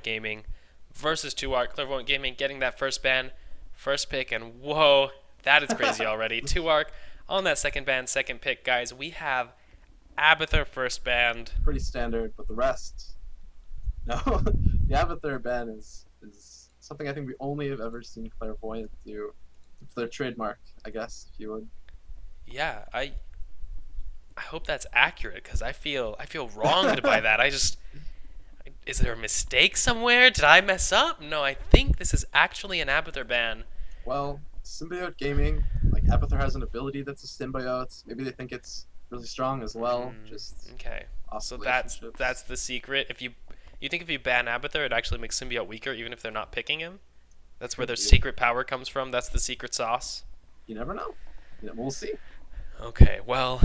Gaming versus 2ARC. Clairvoyant Gaming getting that first ban, first pick, and whoa, that is crazy already. 2ARC on that second ban, second pick, guys. We have Abathur first banned. Pretty standard, but the rest, no. The Abathur ban is something I think we only have ever seen Clairvoyant do. It's their trademark, I guess, if you would. Yeah, I hope that's accurate because I feel wronged by that. Is there a mistake somewhere? Did I mess up? No, I think this is actually an Abathur ban. Well, Symbiote Gaming, like Abathur has an ability that's a symbiote. Maybe they think it's really strong as well. Just okay. So relationships. that's the secret. If you think if you ban Abathur, it actually makes Symbiote weaker, even if they're not picking him. That's where their secret power comes from. That's the secret sauce. You never know. We'll see. Okay, well,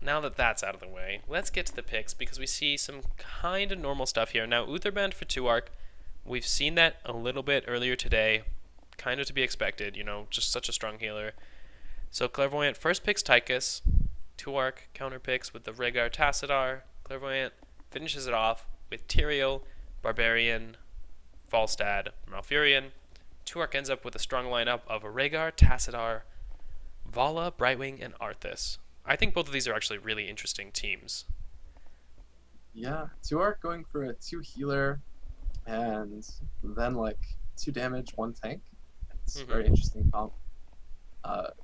now that that's out of the way, let's get to the picks because we see some kind of normal stuff here. Now, Uther banned for 2ARC. We've seen that a little bit earlier today. Kind of to be expected, you know, just such a strong healer. So Clairvoyant first picks Tychus. 2ARC counter picks with the Rhaegar Tassadar. Clairvoyant finishes it off with Tyrael, Barbarian, Falstad, Malfurion. 2ARC ends up with a strong lineup of Rhaegar, Tassadar, Vala, Brightwing, and Arthas. I think both of these are actually really interesting teams. Yeah, 2ARC going for a 2 healer and then like 2 damage, 1 tank. It's a very interesting comp.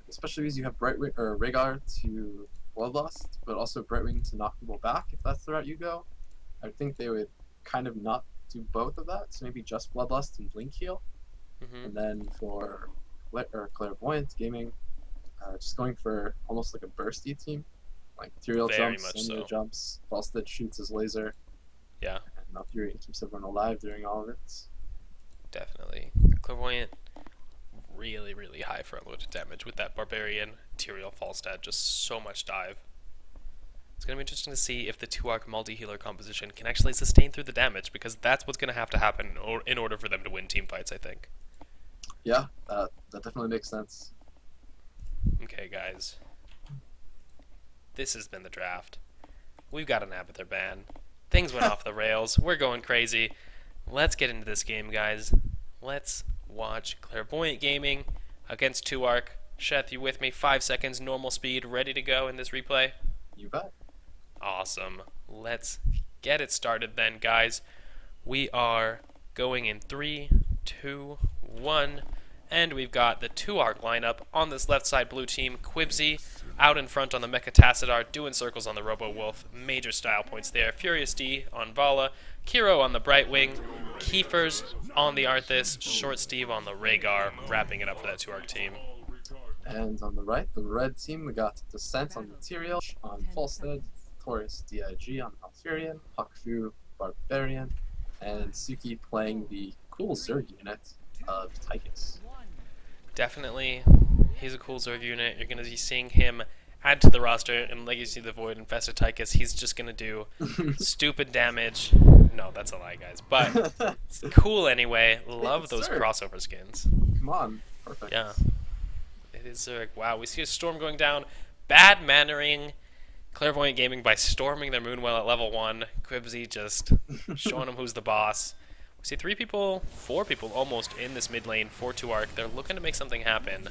Especially because you have Brightwing or Rhaegar to Bloodlust, but also Brightwing to knock people back if that's the route you go. I think they would kind of not do both of that, so maybe just Bloodlust and Blink Heal. And then for Clairvoyant Gaming, just going for almost like a bursty team. Like Tyrael jumps, Enya jumps, Falstad shoots his laser. Yeah. And Malfurion keeps everyone alive during all of it. Definitely. Clairvoyant, really, really high front loaded damage with that Barbarian, Tyrael, Falstad, just so much dive. It's going to be interesting to see if the 2ARC multi-healer composition can actually sustain through the damage, because that's what's going to have to happen in order for them to win team fights, I think. Yeah, that definitely makes sense. Okay, guys. This has been the draft. We've got an Abathur ban. Things went off the rails. We're going crazy. Let's get into this game, guys. Let's watch Clairvoyant Gaming against 2ARC. Sheth, you with me? 5 seconds, normal speed, ready to go in this replay? You bet. Awesome. Let's get it started then, guys. We are going in 3, 2, 1, and we've got the 2ARC lineup on this left side blue team. Quibsy out in front on the Mecha Tassadar, doing circles on the Robo Wolf. Major style points there. Furious D on Vala, Kiro on the Brightwing, Kiefer's on the Arthas, Short Steve on the Rhaegar, wrapping it up for that 2ARC team. And on the right, the red team, we got Descent on Material, on Falstad, Taurus DIG on Malfurion, Hakfu Barbarian, and Suki playing the cool Zerg unit of Tychus. Definitely, he's a cool Zerg unit. You're going to be seeing him add to the roster in Legacy of the Void and Infested Tychus. He's just going to do stupid damage. No, that's a lie, guys. But it's cool anyway. Love those crossover skins. Come on. Perfect. Yeah. It is Zerg. Wow, we see a storm going down. Bad mannering Clairvoyant Gaming by storming their Moonwell at level 1. Quibsy just showing them who's the boss. We see 3 people, 4 people almost in this mid lane for 2ARC. They're looking to make something happen.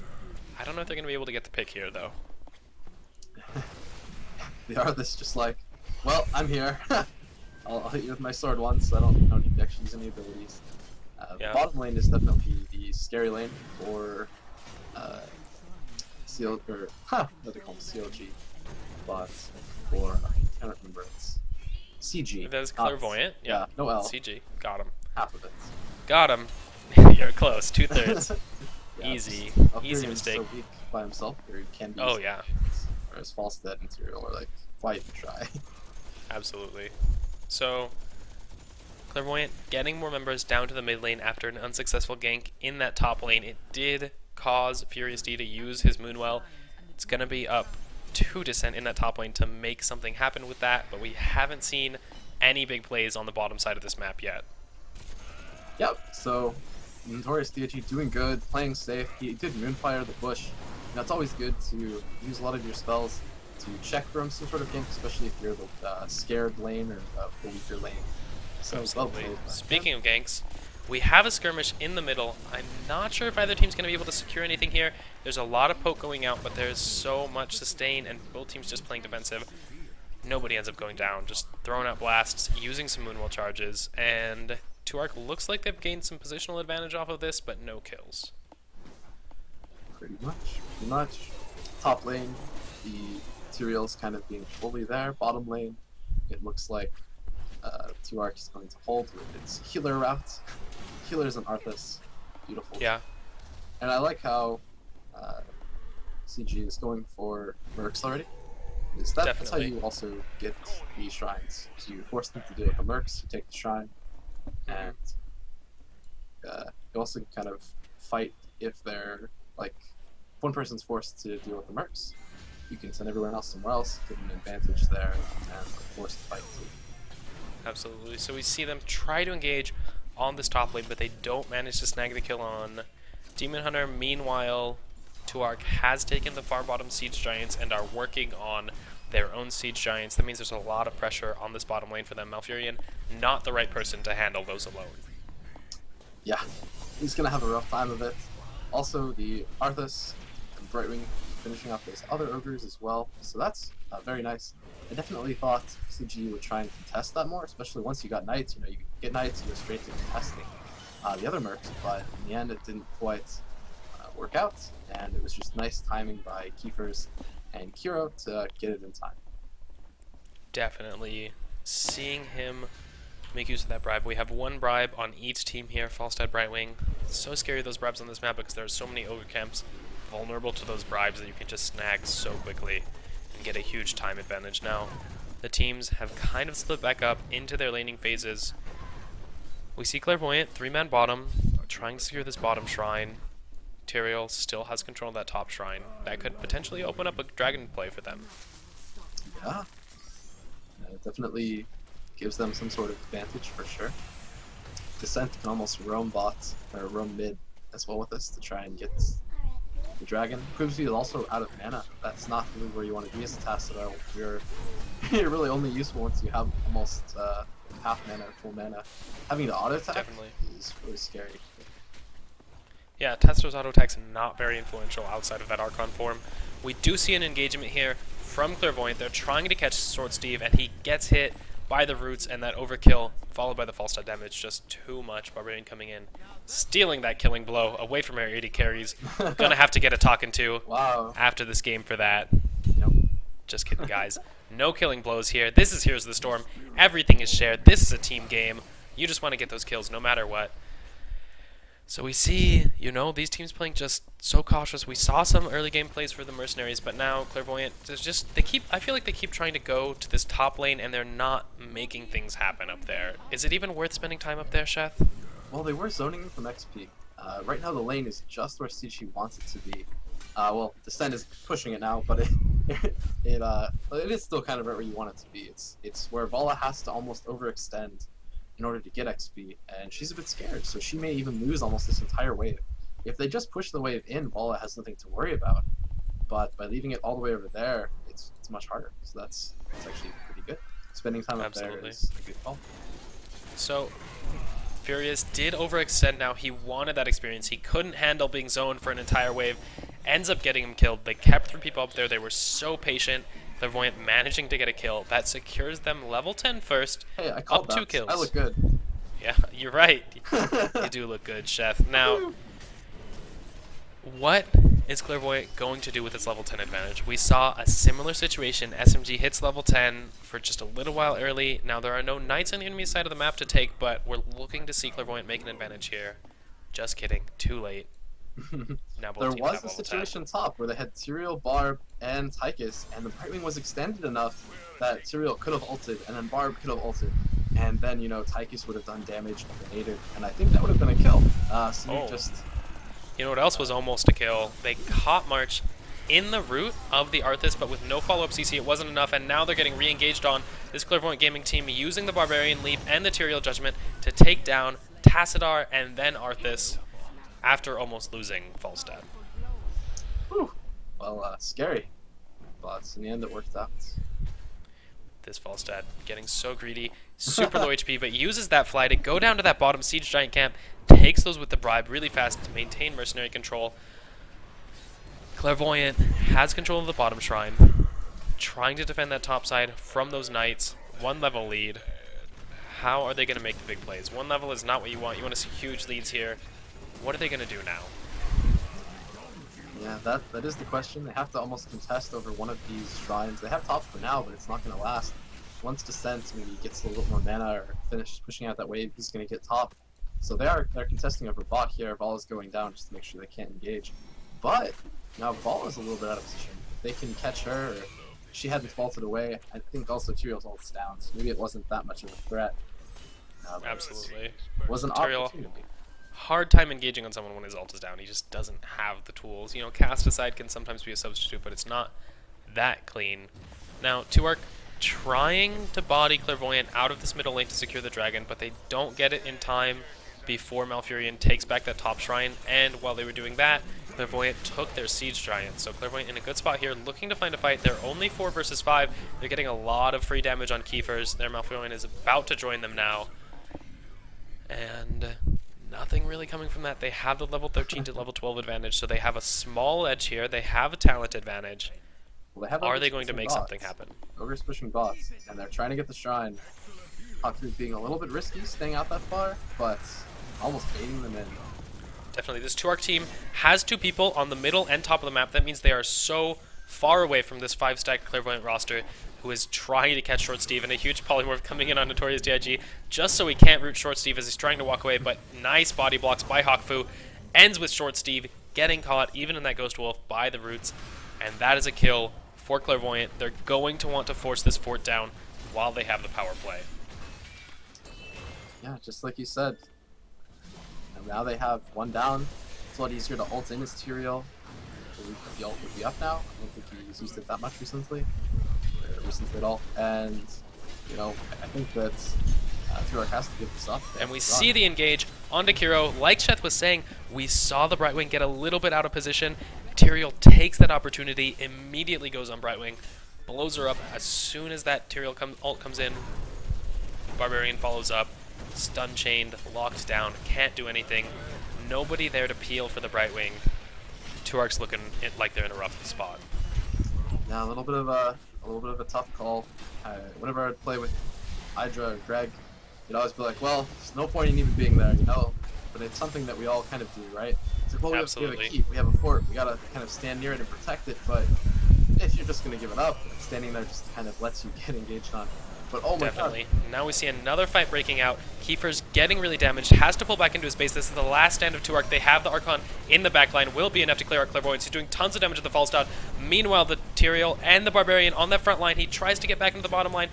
I don't know if they're going to be able to get the pick here, though. They are this just like, well, I'm here. I'll hit you with my sword once. I don't need to actually use any abilities. The bottom lane is definitely the scary lane for what they call them, CLG. But for, I can't remember, it's CG. That is Clairvoyant. Yeah, no L. CG. Got him. Half of it. Got him. You're close. 2/3. Yeah, Easy. Easy Malfurion's mistake. So weak by himself, or he can be. Oh, yeah. Whereas Falstad and Tyrael are like, why even try? Absolutely. So, Clairvoyant getting more members down to the mid lane after an unsuccessful gank in that top lane. It did cause Furious D to use his Moonwell. It's going to be up to Descent in that top lane to make something happen with that, but we haven't seen any big plays on the bottom side of this map yet. Yep, so Notorious DHE doing good, playing safe. He did Moonfire the bush. Now it's always good to use a lot of your spells to check from some sort of gank, especially if you're the scared lane or the weaker lane. So well Absolutely. played. Speaking of ganks, we have a skirmish in the middle. I'm not sure if either team's going to be able to secure anything here. There's a lot of poke going out, but there's so much sustain, and both teams just playing defensive. Nobody ends up going down, just throwing out blasts, using some Moonwell charges, and Tuark looks like they've gained some positional advantage off of this, but no kills. Pretty much. Top lane, the Tyrael's kind of being fully there. Bottom lane, it looks like Tuark is going to hold with its healer route. Healers and Arthas, beautiful. Yeah. And I like how CG is going for Mercs already. That's how you also get the shrines. So you force them to do it. The Mercs, you take the shrine, and you also kind of fight if they're like one person's forced to deal with the Mercs. You can send everyone else somewhere else, give them an advantage there, and force the fight too. Absolutely. So we see them try to engage on this top lane, but they don't manage to snag the kill on Demon Hunter. Meanwhile, Tuark has taken the far bottom siege giants and are working on their own siege giants. That means there's a lot of pressure on this bottom lane for them. Malfurion, not the right person to handle those alone. Yeah, he's gonna have a rough time of it. Also, the Arthas and Brightwing finishing off those other ogres as well, so that's very nice. I definitely thought CG would try and contest that more, especially once you got knights. You know, you get knights, you go straight to contesting the other mercs, but in the end it didn't quite work out, and it was just nice timing by Kiefer's and Kiro to get it in time. Definitely seeing him make use of that bribe. We have one bribe on each team here, Falstad, Brightwing. It's so scary, those bribes on this map, because there are so many ogre camps vulnerable to those bribes that you can just snag so quickly and get a huge time advantage. Now, the teams have kind of split back up into their laning phases. We see Clairvoyant, 3-man bottom, trying to secure this bottom shrine. Tyrael still has control of that top shrine. That could potentially open up a dragon play for them. Yeah, it definitely gives them some sort of advantage for sure. Descent can almost roam bot, or roam mid as well with this to try and get the dragon. Previously is also out of mana. That's not really where you want to be as a Tassadar. You're really only useful once you have almost half mana or full mana. Having the auto attack is really scary. Yeah, Tassadar's auto attack's not very influential outside of that Archon form. We do see an engagement here from Clairvoyant. They're trying to catch Sword Steve, and he gets hit by the roots and that overkill, followed by the false start damage. Just too much. Barbarian coming in, stealing that killing blow away from her AD carries. Gonna have to get a talking to after this game for that. Nope. Just kidding, guys. No killing blows here. This is Heroes of the Storm. Everything is shared. This is a team game. You just want to get those kills no matter what. So we see, you know, these teams playing just so cautious. We saw some early game plays for the Mercenaries, but now Clairvoyant, I feel like they keep trying to go to this top lane and they're not making things happen up there. Is it even worth spending time up there, Sheth? Well, they were zoning in from XP. Right now the lane is just where CG wants it to be. Well, Descent is pushing it now, but it is still kind of right where you want it to be. It's where Vala has to almost overextend in order to get XP, and she's a bit scared, so she may even lose almost this entire wave. If they just push the wave in, Vala has nothing to worry about, but by leaving it all the way over there, it's much harder, so that's actually pretty good. Spending time up there is a good call. So, Furious did overextend now. He wanted that experience. He couldn't handle being zoned for an entire wave. Ends up getting him killed. They kept 3 people up there. They were so patient. Clairvoyant managing to get a kill. That secures them level 10 first. Hey, I called up 2 kills. I look good. Yeah, you're right. You do look good, Chef. Now, what is Clairvoyant going to do with its level 10 advantage? We saw a similar situation. SMG hits level 10 for just a little while early. Now, there are no knights on the enemy side of the map to take, but we're looking to see Clairvoyant make an advantage here. Just kidding. Too late. Now there was a situation top where they had Tyrael, Barb, and Tychus, and the Brightwing was extended enough that Tyrael could have ulted, and then Barb could have ulted, and then, you know, Tychus would have done damage to the native, and I think that would have been a kill. You know what else was almost a kill? They caught March in the root of the Arthas, but with no follow-up CC, it wasn't enough, and now they're getting re-engaged on this Clairvoyant Gaming team using the Barbarian Leap and the Tyrael Judgment to take down Tassadar and then Arthas, after almost losing Falstad. Well, scary, but in the end it worked out. This Falstad getting so greedy, super low HP, but uses that fly to go down to that bottom siege giant camp, takes those with the bribe really fast to maintain mercenary control. Clairvoyant has control of the bottom shrine, trying to defend that top side from those knights. 1 level lead. How are they going to make the big plays? 1 level is not what you want. You want to see huge leads here. What are they going to do now? Yeah, that is the question. They have to almost contest over one of these shrines. They have top for now, but it's not going to last. Once Descent maybe gets a little bit more mana or finishes pushing out that wave, he's going to get top. So they're contesting over bot here. Vol is going down just to make sure they can't engage. But now Vol is a little bit out of position. If they can catch her, or if she hadn't vaulted away, I think also Tyrael's ult's down, so maybe it wasn't that much of a threat. Absolutely. It was an Tyrael, opportunity. hard time engaging on someone when his ult is down. He just doesn't have the tools. You know, Cast Aside can sometimes be a substitute, but it's not that clean. Now, Tuark trying to body Clairvoyant out of this middle lane to secure the dragon, but they don't get it in time before Malfurion takes back that top shrine, and while they were doing that, Clairvoyant took their siege giant. So Clairvoyant in a good spot here, looking to find a fight. They're only 4 versus 5. They're getting a lot of free damage on Kiefer's. Their Malfurion is about to join them now. And nothing really coming from that. They have the level 13 to level 12 advantage, so they have a small edge here. They have a talent advantage. Well, Are they going to make something happen? Ogre's pushing bots, and they're trying to get the shrine. Hawkfood being a little bit risky, staying out that far, but almost baiting them in. Definitely. This Tuark team has 2 people on the middle and top of the map. That means they are so far away from this 5-stack Clairvoyant roster who is trying to catch Short Steve, and a huge polymorph coming in on Notorious DIG just so he can't root Short Steve as he's trying to walk away, but nice body blocks by Hawkfu. Ends with Short Steve getting caught, even in that Ghost Wolf, by the roots, and that is a kill for Clairvoyant. They're going to want to force this fort down while they have the power play. Yeah, just like you said. And now they have 1 down. It's a lot easier to ult in his Tyrael. The ult would be up now. I don't think he's used it that much recently. Or recently at all. And, you know, I think that Tuark has to give this up. And we see the engage onto Kiro. Like Sheth was saying, we saw the Brightwing get a little bit out of position. Tyrael takes that opportunity, immediately goes on Brightwing, blows her up. As soon as that Tyrael ult comes in, Barbarian follows up, stun chained, locked down, can't do anything. Nobody there to peel for the Brightwing. Tuark's looking like they're in a rough spot. Yeah, a little bit of a tough call. Whenever I'd play with Hydra or Greg, you'd always be like, well, there's no point in even being there, you know? But it's something that we all kind of do, right? It's like, well, we have a keep, we have a fort, we gotta kind of stand near it and protect it, but if you're just gonna give it up, standing there just kind of lets you get engaged on. But oh my god. Now we see another fight breaking out. Kiefer's getting really damaged, has to pull back into his base. This is the last stand of Tuark. They have the Archon in the backline, will be enough to clear out Clairvoyance. He's doing tons of damage at the false start. Meanwhile, the Tyrael and the Barbarian on that front line, he tries to get back into the bottom line,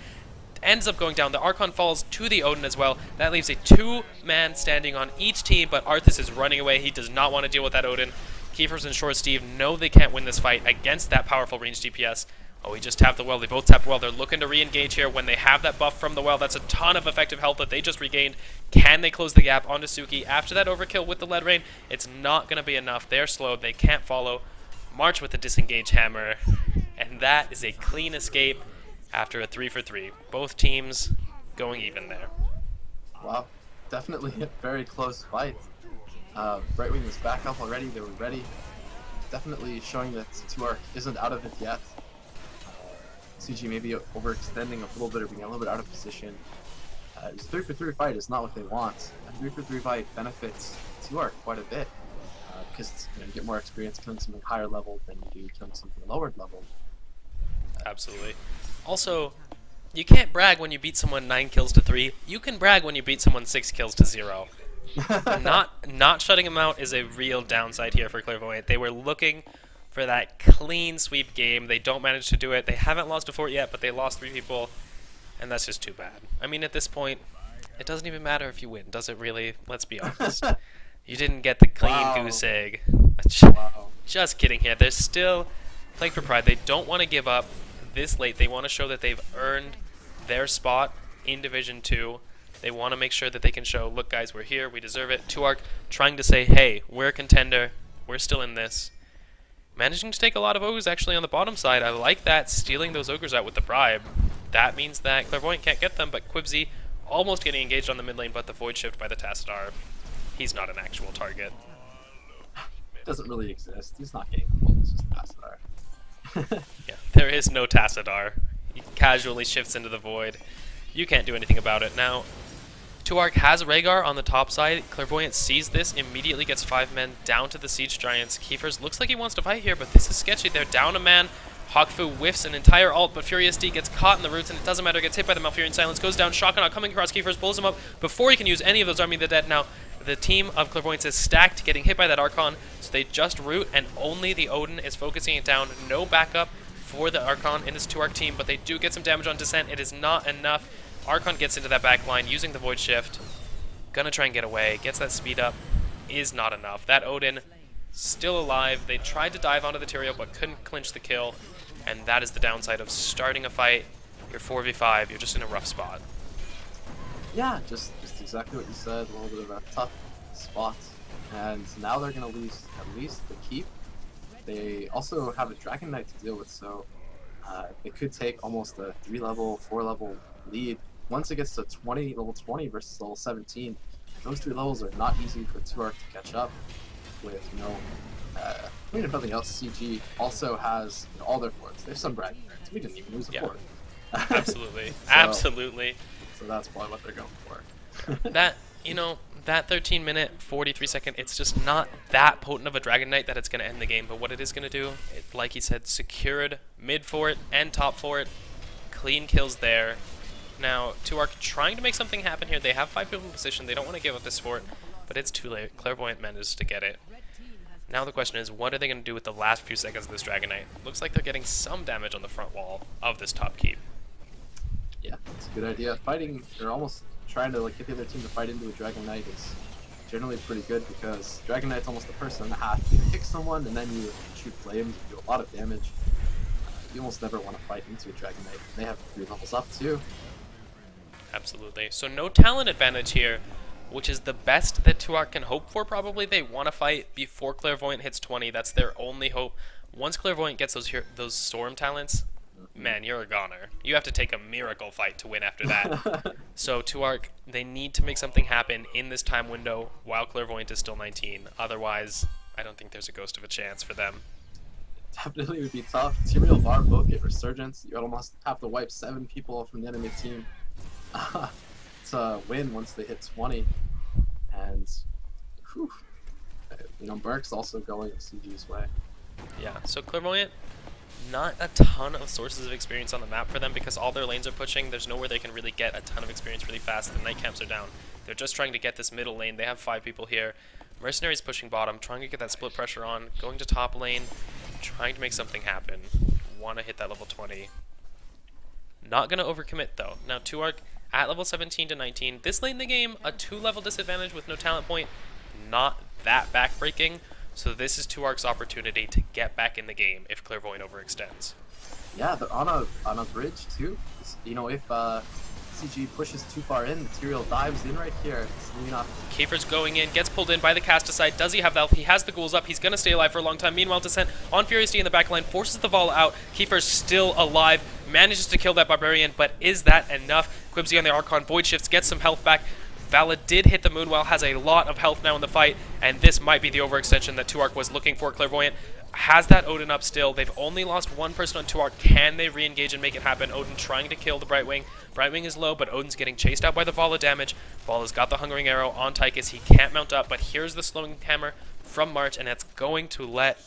ends up going down. The Archon falls to the Odin as well. That leaves a 2-man standing on each team, but Arthas is running away. He does not want to deal with that Odin. Kiefer's and Short Steve know they can't win this fight against that powerful ranged DPS. Oh, we just tapped the well. They both tapped well. They're looking to re-engage here when they have that buff from the well. That's a ton of effective health that they just regained. Can they close the gap onto Suki? After that overkill with the lead rain, it's not going to be enough. They're slowed. They can't follow. March with the disengage hammer. And that is a clean escape after a 3-for-3. Both teams going even there. Wow. Definitely a very close fight. Brightwing is back up already. They were ready. Definitely showing that Tuark isn't out of it yet. CG maybe overextending a little bit or being a little bit out of position. This 3-for-3 fight is not what they want. A 3-for-3 fight benefits Tuark quite a bit because you get more experience killing something higher level than you do killing something lower level. Absolutely. Also, you can't brag when you beat someone 9 kills to 3. You can brag when you beat someone 6 kills to 0. Not shutting them out is a real downside here for Clairvoyant. They were looking for that clean sweep game. They don't manage to do it. They haven't lost a fort yet, but they lost 3 people, and that's just too bad. I mean, at this point, it doesn't even matter if you win, does it really? Let's be honest. You didn't get the clean goose egg. Just kidding here. They're still playing for pride. They don't want to give up this late. They want to show that they've earned their spot in Division 2. They want to make sure that they can show, look guys, we're here, we deserve it. Tuark trying to say, hey, we're a contender, we're still in this. Managing to take a lot of ogres actually on the bottom side. I like that, stealing those ogres out with the bribe. That means that Clairvoyant can't get them, but Quibsy almost getting engaged on the mid lane, but the Void Shift by the Tassadar, he's not an actual target. Doesn't really exist. He's not getting. It's just Tassadar. Yeah, there is no Tassadar. He casually shifts into the Void. You can't do anything about it. Now, Tuark has Rhaegar on the top side. Clairvoyant sees this, immediately gets 5 men down to the Siege Giants. Kiefer's looks like he wants to fight here, but this is sketchy. They're down a man. Hawkfu whiffs an entire ult, but Furious D gets caught in the roots, and it doesn't matter. Gets hit by the Malfurion Silence, goes down. Shotgun coming across Kiefer's, pulls him up before he can use any of those Army of the Dead. Now, the team of Clairvoyants is stacked, getting hit by that Archon, so they just root, and only the Odin is focusing it down. No backup for the Archon in this Tuark team, but they do get some damage on Descent. It is not enough. Archon gets into that back line using the Void Shift. Gonna try and get away. Gets that speed up. Is not enough. That Odin still alive. They tried to dive onto the Tyrael but couldn't clinch the kill. And that is the downside of starting a fight. You're 4v5. You're just in a rough spot. Yeah, just exactly what you said. A little bit of a tough spot. And now they're gonna lose at least the keep. They also have a Dragon Knight to deal with, so they could take almost a 3-level, 4-level lead. Once it gets to level 20 versus level 17, those 3 levels are not easy for Tuark to catch up with. I mean, if nothing else, CG also has all their forts. They have some bragging rights. We didn't even lose a fort. Absolutely. So, absolutely. So that's probably what they're going for. That 13-minute, 43-second, it's just not that potent of a Dragon Knight that it's going to end the game. But what it is going to do, like he said, secured mid fort and top fort. Clean kills there. Now, Tuark trying to make something happen here. They have 5 people in position. They don't want to give up this fort, but it's too late. Clairvoyant manages to get it. Now the question is, what are they going to do with the last few seconds of this Dragon Knight? Looks like they're getting some damage on the front wall of this top keep. Yeah, that's a good idea. Fighting, or almost trying to get the other team to fight into a Dragon Knight is generally pretty good, because Dragon Knight's almost a person and a half. You kick someone and then you shoot flames, you do a lot of damage. You almost never want to fight into a Dragon Knight. They have 3 levels up too. Absolutely. So no talent advantage here, which is the best that Tuark can hope for probably. They want to fight before Clairvoyant hits 20. That's their only hope. Once Clairvoyant gets those Storm talents, man, you're a goner. You have to take a miracle fight to win after that. So Tuark, they need to make something happen in this time window while Clairvoyant is still 19. Otherwise, I don't think there's a ghost of a chance for them. Definitely would be tough. Tyrael Var both get Resurgence. You almost have to wipe 7 people from the enemy team to win once they hit 20. And whew, Burke's also going CG's way. Yeah, so Clairvoyant, not a ton of sources of experience on the map for them because all their lanes are pushing. There's nowhere they can really get a ton of experience really fast. The night camps are down. They're just trying to get this middle lane. They have 5 people here. Mercenaries pushing bottom, trying to get that split pressure on, going to top lane, trying to make something happen. Want to hit that level 20. Not going to overcommit though. Now Tuark at level 17 to 19. This late in the game, a 2-level disadvantage with no talent point. Not that backbreaking. So this is Tuark's opportunity to get back in the game if Clairvoyant overextends. Yeah, they're on a bridge too. If CG pushes too far in, Tyrael dives in right here. It's maybe not. Kiefer's going in, gets pulled in by the Casticide. Does he have the health? He has the ghouls up. He's going to stay alive for a long time. Meanwhile, Descent on Furious D in the backline forces the Vala out. Kiefer's still alive, manages to kill that Barbarian, but is that enough? Quibsy on the Archon, Void Shifts, gets some health back. Vala did hit the Moonwell, has a lot of health now in the fight, and this might be the overextension that Tuark was looking for. Clairvoyant has that Odin up still. They've only lost 1 person on Tuark. Can they re-engage and make it happen? Odin trying to kill the Brightwing. Brightwing is low, but Odin's getting chased out by the Vala damage. Vala's got the Hungering Arrow on Tychus. He can't mount up, but here's the slowing hammer from March, and it's going to let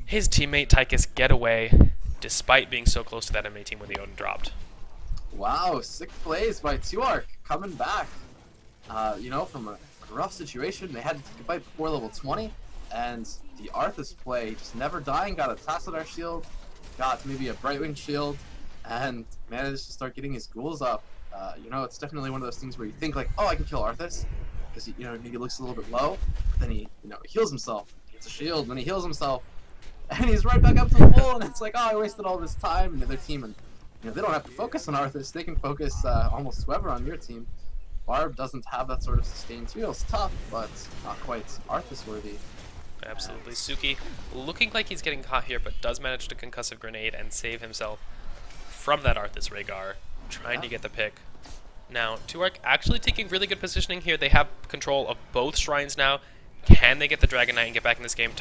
his teammate Tychus get away, despite being so close to that enemy team when the Odin dropped. Wow, sick plays by Tuark coming back. From a rough situation, they had to take a bite before level 20, and the Arthas play, just never dying, got a Tassadar shield, got maybe a Brightwing shield, and managed to start getting his ghouls up. It's definitely one of those things where you think oh, I can kill Arthas, because maybe he looks a little bit low, but then he heals himself, he gets a shield, and then he heals himself, and he's right back up to the full, and it's like, oh, I wasted all this time, and the other team, and they don't have to focus on Arthas, they can focus almost whoever on your team. Barb doesn't have that sort of sustained feel. It's tough, but not quite Arthas worthy. Absolutely. Suki looking like he's getting caught here, but does manage to concussive grenade and save himself from that Arthas Rhaegar, trying to get the pick. Now, Tuark actually taking really good positioning here. They have control of both shrines now. Can they get the Dragon Knight and get back in this game?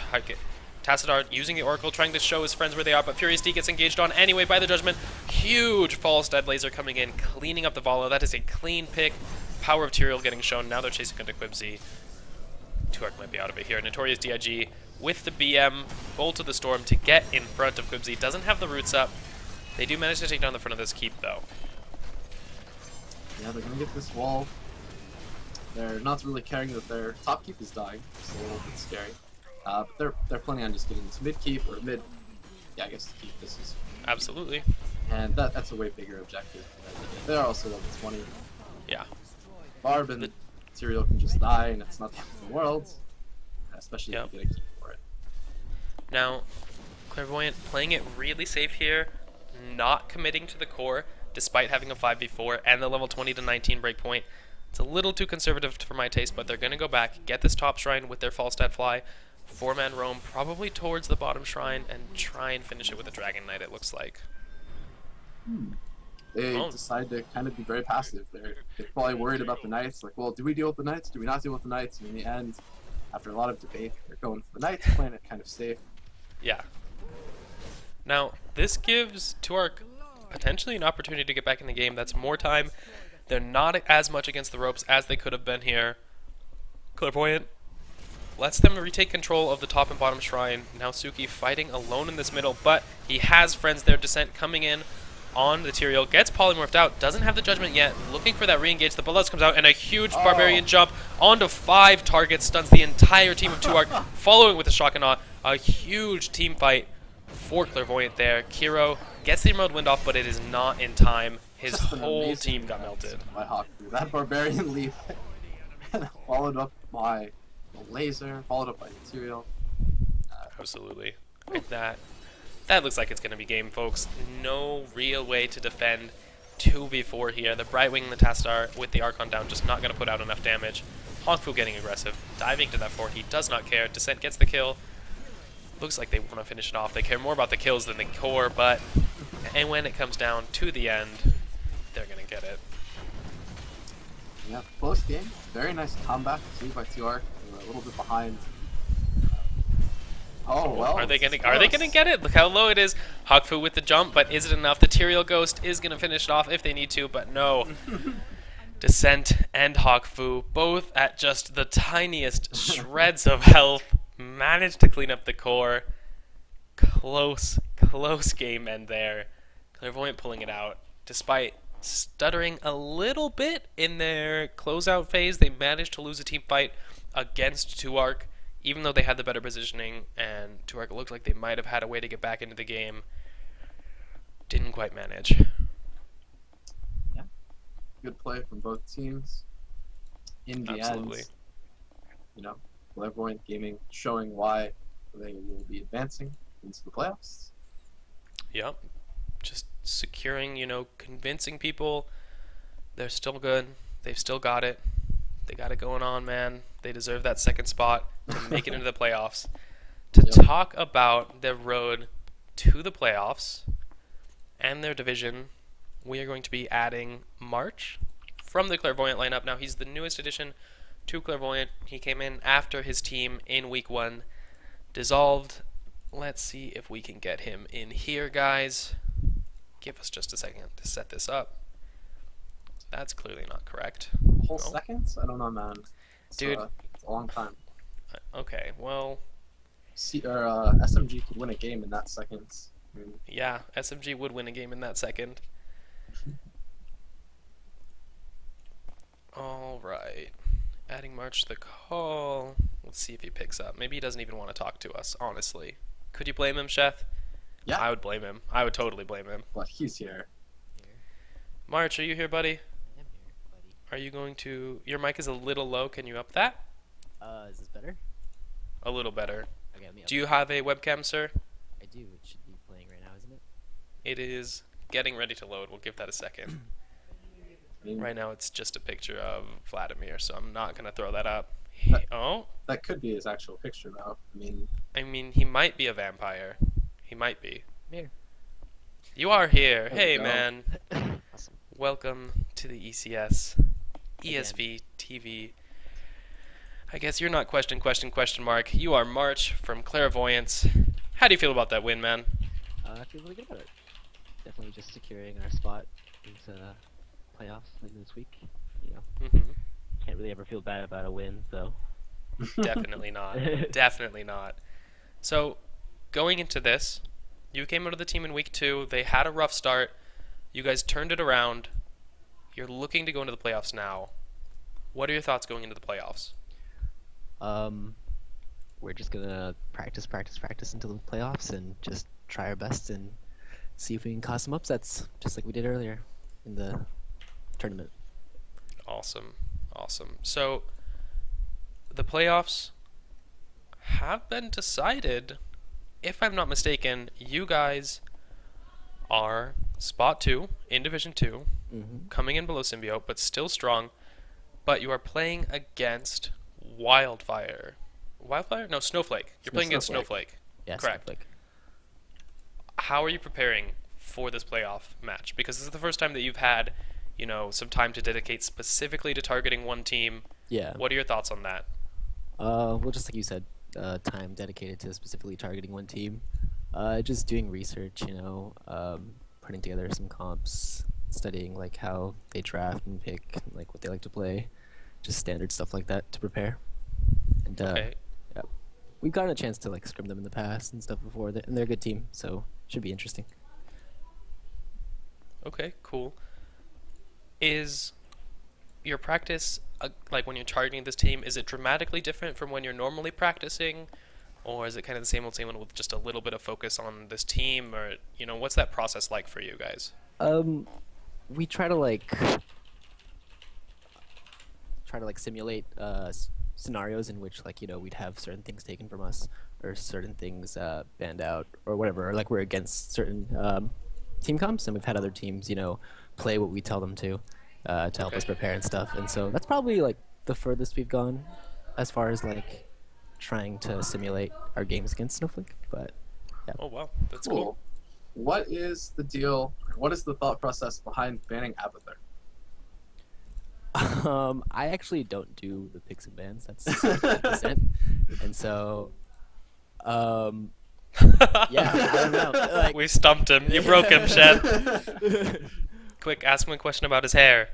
Tassadar using the Oracle, trying to show his friends where they are, but Furious D gets engaged on anyway by the Judgment. Huge False Dead Laser coming in, cleaning up the Volo. That is a clean pick. Power of Tyrael getting shown. Now they're chasing into Quibzy. Tuark might be out of it here. Notorious DIG with the BM, Bolt of the Storm to get in front of Quibzy. Doesn't have the roots up. They do manage to take down the front of this keep, though. Yeah, they're going to get this wall. They're not really caring that their top keep is dying. It's a little bit scary. But they're planning on just getting this mid keep, or mid... Yeah, I guess keep this is... Absolutely. And that's a way bigger objective. They're also level 20. Yeah. Barb and Tyrael can just die, and it's not the end of the world. Especially if you get a keep for it. Now, Clairvoyant playing it really safe here, not committing to the core, despite having a 5v4 and the level 20 to 19 breakpoint. It's a little too conservative for my taste, but they're going to go back, get this top shrine with their false stat fly, 4-man roam probably towards the bottom shrine, and try and finish it with a Dragon Knight, it looks like. They decide to kind of be very passive. They're probably worried about the Knights, like, well, do we deal with the Knights? Do we not deal with the Knights? And in the end, after a lot of debate, they're going for the Knights, playing it kind of safe. Yeah. Now, this gives Tuark potentially an opportunity to get back in the game. That's more time. They're not as much against the ropes as they could have been here. Clairvoyant lets them retake control of the top and bottom shrine. Now Suki fighting alone in this middle, but he has friends there. Descent coming in on the Tyrael. Gets polymorphed out. Doesn't have the judgment yet. Looking for that re-engage. The Bloodlust comes out, and a huge Barbarian jump onto 5 targets. Stuns the entire team of Tuark, following with a Shock-and-Awe. A huge team fight for Clairvoyant there. Kiro gets the Emerald Wind off, but it is not in time. His whole team got melted. By Hawk. That Barbarian leap, followed up by the laser, followed up by the Tyrael. Absolutely. Like that looks like it's going to be game, folks. No real way to defend 2v4 here. The Brightwing and the Tastar with the Archon down just not going to put out enough damage. Hongfu getting aggressive, diving to that fort. He does not care. Descent gets the kill. Looks like they want to finish it off. They care more about the kills than the core, but and when it comes down to the end, they're going to get it. Yeah, close game. Very nice comeback too by Tuark. They were a little bit behind. Oh well. Are they gonna get it? Look how low it is. Hawkfu with the jump, but is it enough? The Tyrael Ghost is gonna finish it off if they need to, but no. Descent and Hawkfu, both at just the tiniest shreds of health, managed to clean up the core. Close game end there. Clairvoyant pulling it out, despite stuttering a little bit in their closeout phase. They managed to lose a team fight against Tuark, even though they had the better positioning, and Tuark looked like they might have had a way to get back into the game. Didn't quite manage. Yeah, good play from both teams. In the end, you know, Clairvoyant Gaming showing why they will be advancing into the playoffs. Yep. Just securing, you know, convincing people they're still good. They've still got it. They got it going on, man. They deserve that second spot to make it into the playoffs. To talk about their road to the playoffs and their division, we are going to be adding March from the Clairvoyant lineup. Now, he's the newest addition to Clairvoyant. He came in after his team in Week 1 dissolved. Let's see if we can get him in here, guys. Give us just a second to set this up. That's clearly not correct. Whole seconds? I don't know, man. Dude. It's a long time. Okay, well... SMG could win a game in that second. I mean, yeah, SMG would win a game in that second. Alright. Adding March to the call. Let's see if he picks up. Maybe he doesn't even want to talk to us, honestly. Could you blame him, Chef? Yeah. I would blame him. I would totally blame him. But he's here. March, are you here, buddy? I am here, buddy. Are you going to... Your mic is a little low. Can you up that? Is this better? A little better. Okay, let me up. Do you have a webcam, sir? I do. It should be playing right now, isn't it? It is getting ready to load. We'll give that a second. Right now, it's just a picture of Vladimir, so I'm not going to throw that up. That could be his actual picture, though. I mean, he might be a vampire. He might be. I'm here. You are here. There Hey, we go. man. Awesome. welcome to the ECS, ESV TV. I guess you're not question mark. You are March from Clairvoyant. How do you feel about that win, man? I feel really good about it. Definitely just securing our spot into playoffs later this week. You know, can't really ever feel bad about a win, so. Definitely not. Definitely not. So, going into this, you came out of the team in week 2. They had a rough start. You guys turned it around. You're looking to go into the playoffs now. What are your thoughts going into the playoffs? We're just gonna practice until the playoffs and just try our best and see if we can cause some upsets, just like we did earlier in the tournament. Awesome. So, the playoffs have been decided. If I'm not mistaken, you guys are spot 2 in Division 2, coming in below Symbiote, but still strong. But you are playing against Wildfire. No, Snowflake. You're playing against Snowflake. Yeah, correct. Snowflake. How are you preparing for this playoff match? Because this is the first time that you've had, some time to dedicate specifically to targeting one team. Yeah. What are your thoughts on that? Well, just like you said, time dedicated to specifically targeting one team. Just doing research, putting together some comps, studying like how they draft and pick, like what they like to play, just standard stuff like that to prepare. And Okay. yeah, we've gotten a chance to like scrim them in the past and stuff before, and they're a good team, so should be interesting. Okay, cool. Is your practice, like when you're targeting this team, is it dramatically different from when you're normally practicing? Or is it kind of the same old with just a little bit of focus on this team? Or, what's that process like for you guys? We try to simulate scenarios in which we'd have certain things taken from us or certain things banned out or whatever, or like we're against certain team comps, and we've had other teams play what we tell them to help us prepare and stuff. And so that's probably like the furthest we've gone as far as like trying to simulate our games against Snowflake. But yeah. Oh wow, that's cool. What is the deal? What is the thought process behind banning Abathur? I actually don't do the picks and bans. That's 100%. And so, yeah, I don't know. Like, We stumped him. You broke him, Shed. Quick, ask him a question about his hair.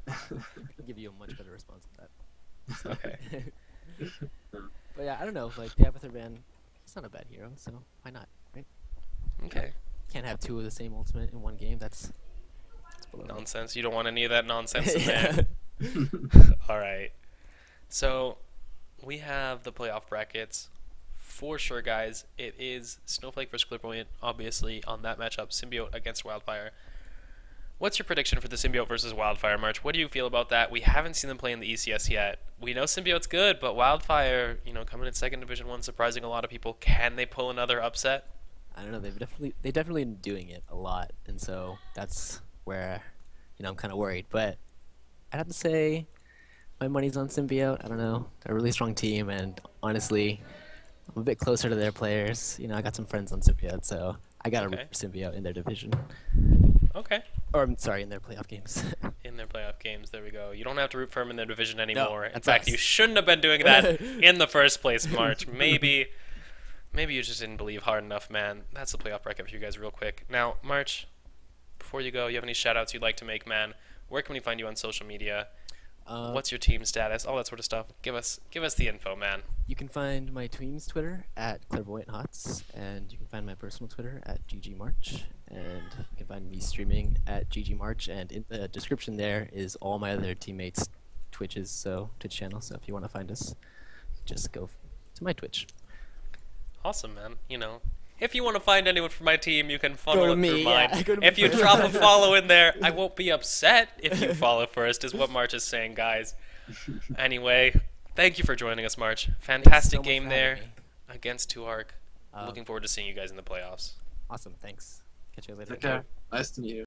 I can give you a much better response to that. Okay. But yeah, I don't know. Like the Abathur ban, it's not a bad hero, so why not, right? Okay. Can't have 2 of the same ultimate in one game. That's below. Nonsense. You don't want any of that nonsense in Yeah. there. All right. So we have the playoff brackets. For sure, guys. It is Snowflake versus Clairvoyant, obviously, on that matchup. Symbiote against Wildfire. What's your prediction for the Symbiote versus Wildfire, March? What do you feel about that? We haven't seen them play in the ECS yet. We know Symbiote's good, but Wildfire, coming in second Division 1, surprising a lot of people. Can they pull another upset? I don't know. They definitely been doing it a lot, and so that's where I'm kind of worried. But I'd have to say my money's on Symbiote. I don't know. They're a really strong team, and honestly, I'm a bit closer to their players. I got some friends on Symbiote, so I got to root for Symbiote in their division. Okay. Or I'm sorry, in their playoff games. In their playoff games, there we go. You don't have to root for them in their division anymore. In that's fact, us. you shouldn't have been doing that in the first place, March. Maybe you just didn't believe hard enough, man. That's the playoff bracket for you guys real quick. Now, March, before you go, you have any shout-outs you'd like to make, man? Where can we find you on social media? What's your team status? All that sort of stuff. Give us the info, man. You can find my team's Twitter at ClairvoyantHots, and you can find my personal Twitter at GGMarch, and you can find me streaming at GGMarch, and in the description there is all my other teammates' Twitch channel, so if you want to find us, just go to my Twitch. Awesome, man. If you want to find anyone from my team, you can funnel it through mine. Yeah, go to me If you first. drop a follow in there, I won't be upset if you follow first, is what March is saying, guys. Anyway, thank you for joining us, March. Fantastic much game for there having me. against 2ARC. Looking forward to seeing you guys in the playoffs. Awesome, thanks. Catch you later. Take care. Nice to meet you.